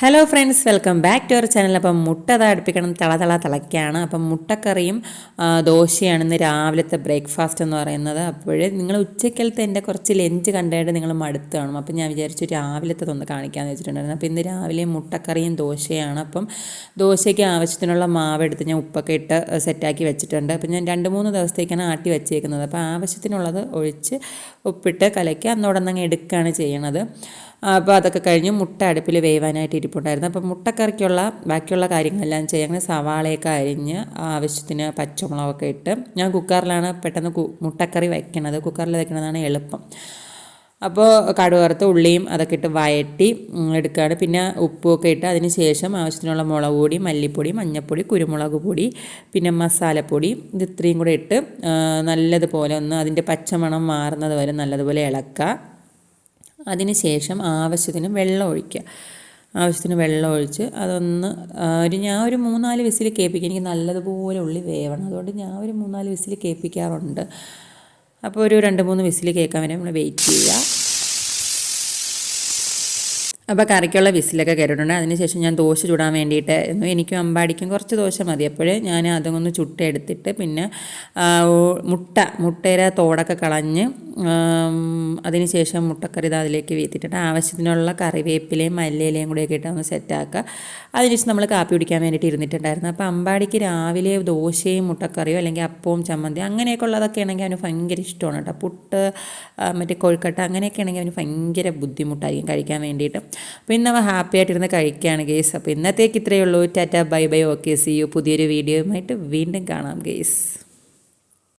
Hello friends, welcome back to our channel. അപ്പം മുട്ട അടുപ്പിക്കണം, തിളയ്ക്കാണ്. അപ്പം മുട്ടക്കറിയും ദോശയാണ് ഇന്ന് രാവിലത്തെ ബ്രേക്ക്ഫാസ്റ്റ് എന്ന് പറയുന്നത്. അപ്പോഴേ നിങ്ങൾ ഉച്ചക്കലത്തെ എൻ്റെ കുറച്ച് ലഞ്ച് കണ്ടായിട്ട് നിങ്ങൾ മടുത്ത് കാണും. അപ്പം ഞാൻ വിചാരിച്ചു രാവിലത്തെ കാണിക്കാമെന്ന് വെച്ചിട്ടുണ്ടായിരുന്നു. അപ്പോൾ ഇന്ന് രാവിലെ മുട്ടക്കറിയും ദോശയാണ്. അപ്പം ദോശയ്ക്ക് ആവശ്യത്തിനുള്ള മാവ് എടുത്ത് ഞാൻ ഉപ്പൊക്കെ ഇട്ട് സെറ്റാക്കി വെച്ചിട്ടുണ്ട്. അപ്പം ഞാൻ 2-3 ദിവസത്തേക്കാണ് ആട്ടി വെച്ചേക്കുന്നത്. അപ്പോൾ ആവശ്യത്തിനുള്ളത് ഒഴിച്ച് ഉപ്പിട്ട് കലക്കി അന്നോടൊന്നങ്ങ് എടുക്കുകയാണ് ചെയ്യണത്. അപ്പോൾ അതൊക്കെ കഴിഞ്ഞ് മുട്ട അടുപ്പിൽ വേവാനായിട്ട് ഇരിപ്പുണ്ടായിരുന്നു. അപ്പോൾ മുട്ടക്കറിക്കുള്ള ബാക്കിയുള്ള കാര്യങ്ങളെല്ലാം ചെയ്യാൻ സവാളയൊക്കെ അരിഞ്ഞ് ആവശ്യത്തിന് പച്ചമുളകൊക്കെ ഇട്ട് ഞാൻ കുക്കറിലാണ് പെട്ടെന്ന് മുട്ടക്കറി വയ്ക്കണത്. കുക്കറിൽ വയ്ക്കണതാണ് എളുപ്പം. അപ്പോൾ കടുക് വറുത്ത് ഉള്ളിയും അതൊക്കെ ഇട്ട് വഴറ്റി എടുക്കുകയാണ്. പിന്നെ ഉപ്പുമൊക്കെ ഇട്ട് അതിന് ശേഷം ആവശ്യത്തിനുള്ള മുളക് പൊടി, മല്ലിപ്പൊടി, മഞ്ഞൾപ്പൊടി, കുരുമുളക് പൊടി, പിന്നെ മസാലപ്പൊടി ഇത് ഇത്രയും കൂടെ ഇട്ട് നല്ലതുപോലെ ഒന്ന് അതിൻ്റെ പച്ചമണം മാറുന്നത് വരെ നല്ലതുപോലെ ഇളക്കുക. അതിന് ശേഷം ആവശ്യത്തിന് വെള്ളം ഒഴിക്കുക. ആവശ്യത്തിന് വെള്ളം ഒഴിച്ച് അതൊന്ന് ഞാൻ ഒരു 3-4 വിസിൽ കേൾപ്പിക്കുക. എനിക്ക് നല്ലതുപോലെ ഉള്ളി വേവണം, അതുകൊണ്ട് ഞാൻ ഒരു 3-4 വിസിൽ കേൾപ്പിക്കാറുണ്ട്. അപ്പോൾ ഒരു 2-3 വിസിൽ കേൾക്കാൻ വരെ നമ്മൾ വെയിറ്റ് ചെയ്യുക. അപ്പോൾ കറിക്കുള്ള വിസിലൊക്കെ കേട്ടിട്ടുണ്ട്. അതിനുശേഷം ഞാൻ ദോശ ചുടാൻ വേണ്ടിയിട്ട് എനിക്കും അമ്പാടിക്കും കുറച്ച് ദോശ മതി. അപ്പോഴേ ഞാൻ അതൊന്ന് ചുട്ടെടുത്തിട്ട് പിന്നെ മുട്ടയുടെ തോടൊക്കെ കളഞ്ഞ് അതിനുശേഷം മുട്ടക്കറി അതിലേക്ക് വീത്തിട്ടിട്ട് ആവശ്യത്തിനുള്ള കറിവേപ്പിലയും മല്ലിയിലയും കൂടെയൊക്കെ ഇട്ട് ഒന്ന് സെറ്റാക്കുക. അതിനുശേഷം നമ്മൾ കാപ്പി കുടിക്കാൻ വേണ്ടിയിട്ട് ഇരുന്നിട്ടുണ്ടായിരുന്നു. അപ്പോൾ അമ്പാടിക്ക് രാവിലെ ദോശയും മുട്ടക്കറിയോ അല്ലെങ്കിൽ അപ്പവും ചമ്മന്തി അങ്ങനെയൊക്കെ ഉള്ളതൊക്കെ ആണെങ്കിൽ അവന് ഭയങ്കര ഇഷ്ടമാണ് കേട്ടോ. പുട്ട്, മറ്റേ കൊഴുക്കട്ട അങ്ങനെയൊക്കെ ആണെങ്കിൽ അവന് ഭയങ്കര ബുദ്ധിമുട്ടായിരിക്കും കഴിക്കാൻ വേണ്ടിയിട്ട്. അപ്പോൾ ഇന്ന് അവ ഹാപ്പി ആയിട്ടിരുന്ന് കഴിക്കുകയാണ് ഗെയ്സ്. അപ്പോൾ ഇന്നത്തേക്ക് ഇത്രയേ ഉള്ളൂ. Tata, bye bye, okay, see you. പുതിയൊരു വീഡിയോയുമായിട്ട് വീണ്ടും കാണാം ഗെയ്സ്.